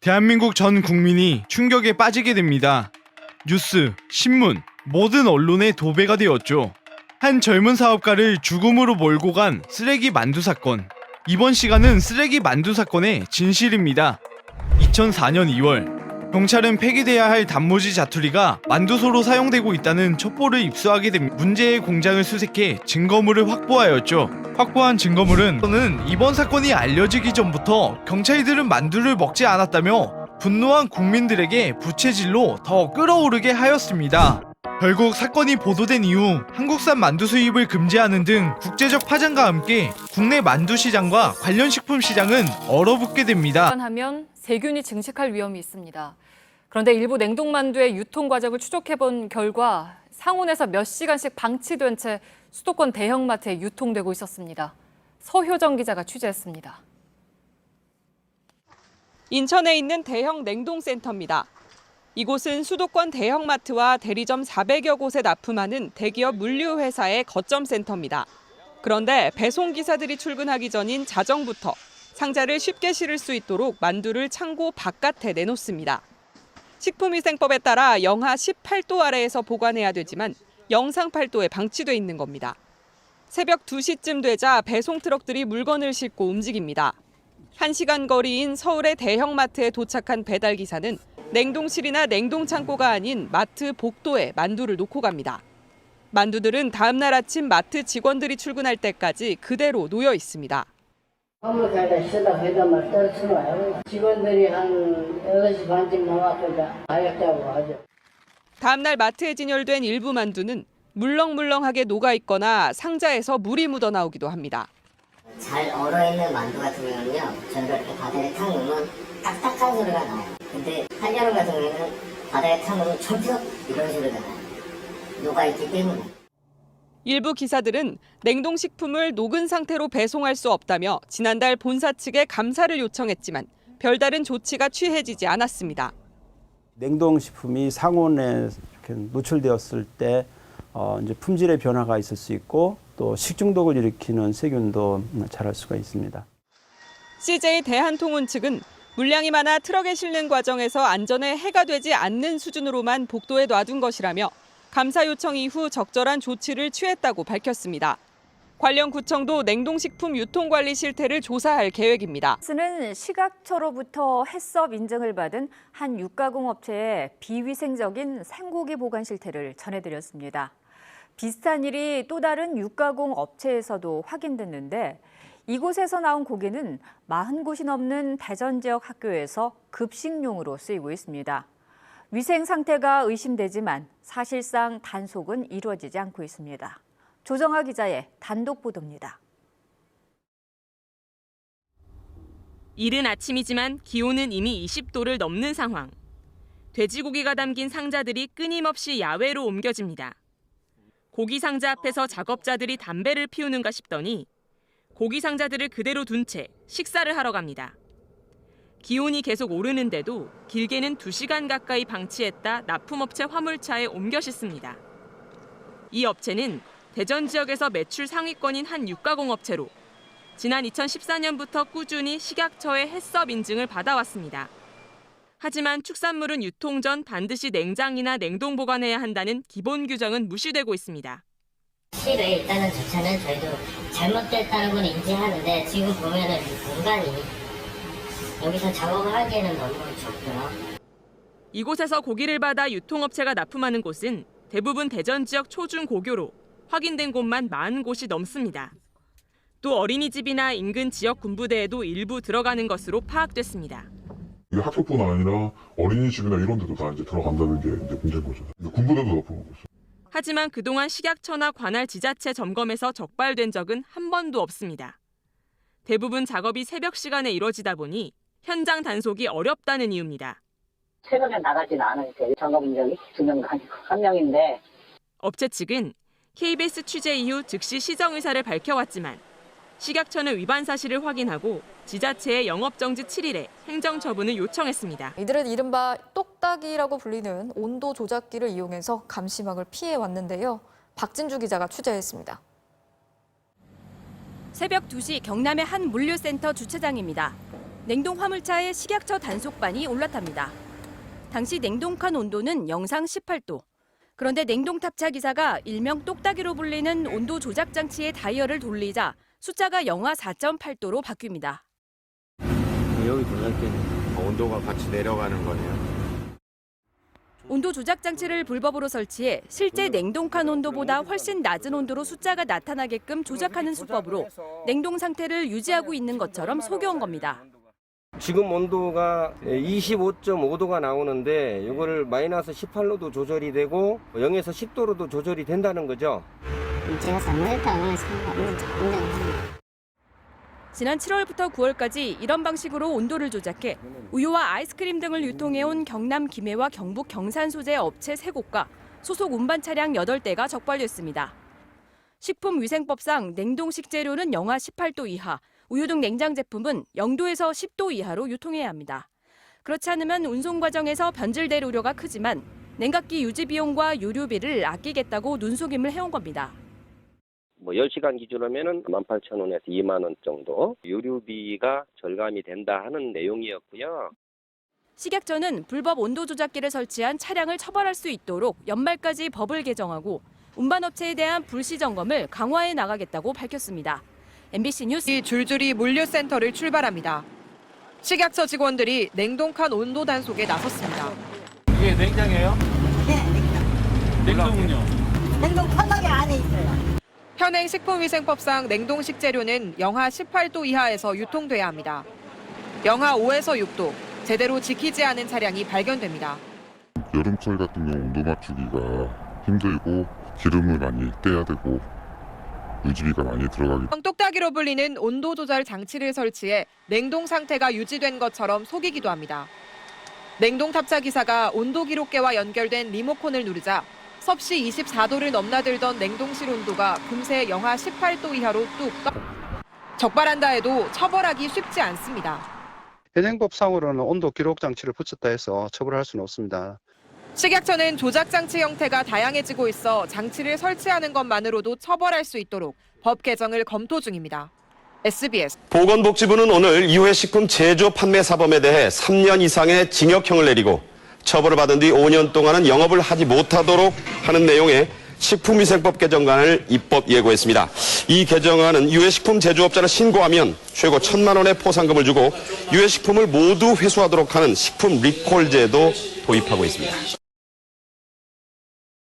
대한민국 전 국민이 충격에 빠지게 됩니다. 뉴스, 신문, 모든 언론의 도배가 되었죠. 한 젊은 사업가를 죽음으로 몰고 간 쓰레기 만두 사건. 이번 시간은 쓰레기 만두 사건의 진실입니다. 2004년 2월 경찰은 폐기돼야 할 단무지 자투리가 만두소로 사용되고 있다는 첩보를 입수하게 됩니다. 문제의 공장을 수색해 증거물을 확보하였죠. 확보한 증거물은 이번 사건이 알려지기 전부터 경찰들은 만두를 먹지 않았다며 분노한 국민들에게 부채질로 더 끌어오르게 하였습니다. 결국 사건이 보도된 이후 한국산 만두 수입을 금지하는 등 국제적 파장과 함께 국내 만두 시장과 관련 식품 시장은 얼어붙게 됩니다. 하면 세균이 증식할 위험이 있습니다. 그런데 일부 냉동만두의 유통 과정을 추적해본 결과 상온에서 몇 시간씩 방치된 채 수도권 대형마트에 유통되고 있었습니다. 서효정 기자가 취재했습니다. 인천에 있는 대형 냉동센터입니다. 이곳은 수도권 대형마트와 대리점 400여 곳에 납품하는 대기업 물류회사의 거점센터입니다. 그런데 배송기사들이 출근하기 전인 자정부터 상자를 쉽게 실을 수 있도록 만두를 창고 바깥에 내놓습니다. 식품위생법에 따라 영하 18도 아래에서 보관해야 되지만 영상 8도에 방치돼 있는 겁니다. 새벽 2시쯤 되자 배송 트럭들이 물건을 싣고 움직입니다. 1시간 거리인 서울의 대형마트에 도착한 배달기사는 냉동실이나 냉동창고가 아닌 마트 복도에 만두를 놓고 갑니다. 만두들은 다음 날 아침 마트 직원들이 출근할 때까지 그대로 놓여 있습니다. 화물차에다 쓰다 회담을 떨어뜨려요. 직원들이 한 6시 반쯤 나왔거든. 가격자고 하죠. 다음 날 마트에 진열된 일부 만두는 물렁물렁하게 녹아있거나 상자에서 물이 묻어나오기도 합니다. 잘 얼어있는 만두 같은 경우는요, 저희가 이렇게 바닥에 탁 놓으면 딱딱한 소리가 나요. 근데 한여름 같은 경우에는 바닥에 탁 놓으면 철썩 이런 소리가 나요. 녹아있기 때문에. 일부 기사들은 냉동식품을 녹은 상태로 배송할 수 없다며 지난달 본사 측에 감사를 요청했지만 별다른 조치가 취해지지 않았습니다. 냉동식품이 상온에 노출되었을 때 이제 품질의 변화가 있을 수 있고 또 식중독을 일으키는 세균도 자랄 수가 있습니다. CJ 대한통운 측은 물량이 많아 트럭에 실는 과정에서 안전에 해가 되지 않는 수준으로만 복도에 놔둔 것이라며 감사 요청 이후 적절한 조치를 취했다고 밝혔습니다. 관련 구청도 냉동식품 유통관리 실태를 조사할 계획입니다. 는 식약처로부터 해썹 인증을 받은 한 육가공업체의 비위생적인 생고기 보관 실태를 전해드렸습니다. 비슷한 일이 또 다른 육가공업체에서도 확인됐는데 이곳에서 나온 고기는 40곳이 넘는 대전 지역 학교에서 급식용으로 쓰이고 있습니다. 위생 상태가 의심되지만 사실상 단속은 이루어지지 않고 있습니다. 조정아 기자의 단독 보도입니다. 이른 아침이지만 기온은 이미 20도를 넘는 상황. 돼지고기가 담긴 상자들이 끊임없이 야외로 옮겨집니다. 고기 상자 앞에서 작업자들이 담배를 피우는가 싶더니 고기 상자들을 그대로 둔 채 식사를 하러 갑니다. 기온이 계속 오르는데도 길게는 2시간 가까이 방치했다 납품업체 화물차에 옮겨 싣습니다. 이 업체는 대전 지역에서 매출 상위권인 한 육가공업체로 지난 2014년부터 꾸준히 식약처의 해썹 인증을 받아왔습니다. 하지만 축산물은 유통 전 반드시 냉장이나 냉동 보관해야 한다는 기본 규정은 무시되고 있습니다. 실외 일단은 주차는 저희도 잘못됐다는 건 인지하는데 지금 보면은 공간이 여기서 작업을 하기에는 너무 좁고요. 이곳에서 고기를 받아 유통업체가 납품하는 곳은 대부분 대전 지역 초중 고교로 확인된 곳만 40곳이 넘습니다. 또 어린이집이나 인근 지역 군부대에도 일부 들어가는 것으로 파악됐습니다. 이게 학교뿐 아니라 어린이집이나 이런 데도 다 이제 들어간다는 게 이제 문제인 거죠. 군부대도 납품하고 있어요. 하지만 그동안 식약처나 관할 지자체 점검에서 적발된 적은 한 번도 없습니다. 대부분 작업이 새벽 시간에 이뤄지다 보니 현장 단속이 어렵다는 이유입니다. 새벽에 나가지는 않으니까 점검 적이 2명도 아니고 1명인데. 업체 측은 KBS 취재 이후 즉시 시정 의사를 밝혀왔지만 식약처는 위반 사실을 확인하고 지자체에 영업정지 7일에 행정처분을 요청했습니다. 이들은 이른바 똑딱이라고 불리는 온도 조작기를 이용해서 감시망을 피해왔는데요. 박진주 기자가 취재했습니다. 새벽 2시 경남의 한 물류센터 주차장입니다. 냉동 화물차의 식약처 단속반이 올라탑니다. 당시 냉동칸 온도는 영상 18도. 그런데 냉동 탑차 기사가 일명 똑딱이로 불리는 온도 조작 장치의 다이얼을 돌리자 숫자가 영하 4.8도로 바뀝니다. 여기 돌릴 때는 온도가 같이 내려가는 거네요. 온도 조작 장치를 불법으로 설치해 실제 냉동칸 온도보다 훨씬 낮은 온도로 숫자가 나타나게끔 조작하는 수법으로 냉동 상태를 유지하고 있는 것처럼 속여온 겁니다. 지금 온도가 25.5도가 나오는데 이거를 마이너스 18도도 조절이 되고 0에서 10도로도 조절이 된다는 거죠. 제가 잘못했다면 상관없는 인정합니다. 지난 7월부터 9월까지 이런 방식으로 온도를 조작해 우유와 아이스크림 등을 유통해온 경남 김해와 경북 경산 소재 업체 3곳과 소속 운반 차량 8대가 적발됐습니다. 식품위생법상 냉동 식재료는 영하 18도 이하, 우유 등 냉장 제품은 0도에서 10도 이하로 유통해야 합니다. 그렇지 않으면 운송 과정에서 변질될 우려가 크지만 냉각기 유지 비용과 유류비를 아끼겠다고 눈속임을 해온 겁니다. 10시간 기준으로면은 18,000원에서 2만 원 정도 유류비가 절감이 된다 하는 내용이었고요. 식약처는 불법 온도 조작기를 설치한 차량을 처벌할 수 있도록 연말까지 법을 개정하고 운반업체에 대한 불시 점검을 강화해 나가겠다고 밝혔습니다. MBC 뉴스 줄줄이 물류센터를 출발합니다. 식약처 직원들이 냉동칸 온도 단속에 나섰습니다. 이게 냉장이에요? 네, 냉동은요? 냉동 칸막이 안에 있어요. 현행 식품위생법상 냉동 식재료는 영하 18도 이하에서 유통돼야 합니다. 영하 5에서 6도, 제대로 지키지 않은 차량이 발견됩니다. 여름철 같은 경우 온도 맞추기가 힘들고 기름을 많이 떼야 되고 유지비가 많이 들어가기. 똑딱이로 불리는 온도 조절 장치를 설치해 냉동 상태가 유지된 것처럼 속이기도 합니다. 냉동 탑차 기사가 온도 기록계와 연결된 리모컨을 누르자 섭씨 24도를 넘나들던 냉동실 온도가 금세 영하 18도 이하로 뚝 떨어집니다. 적발한다 해도 처벌하기 쉽지 않습니다. 현행법상으로는 온도 기록 장치를 붙였다 해서 처벌할 수는 없습니다. 식약처는 조작 장치 형태가 다양해지고 있어 장치를 설치하는 것만으로도 처벌할 수 있도록 법 개정을 검토 중입니다. SBS 보건복지부는 오늘 이후에 식품 제조 판매 사범에 대해 3년 이상의 징역형을 내리고 처벌을 받은 뒤 5년 동안은 영업을 하지 못하도록 하는 내용의 식품위생법 개정안을 입법 예고했습니다. 이 개정안은 유해식품 제조업자를 신고하면 최고 1,000만 원의 포상금을 주고 유해식품을 모두 회수하도록 하는 식품 리콜제도 도입하고 있습니다.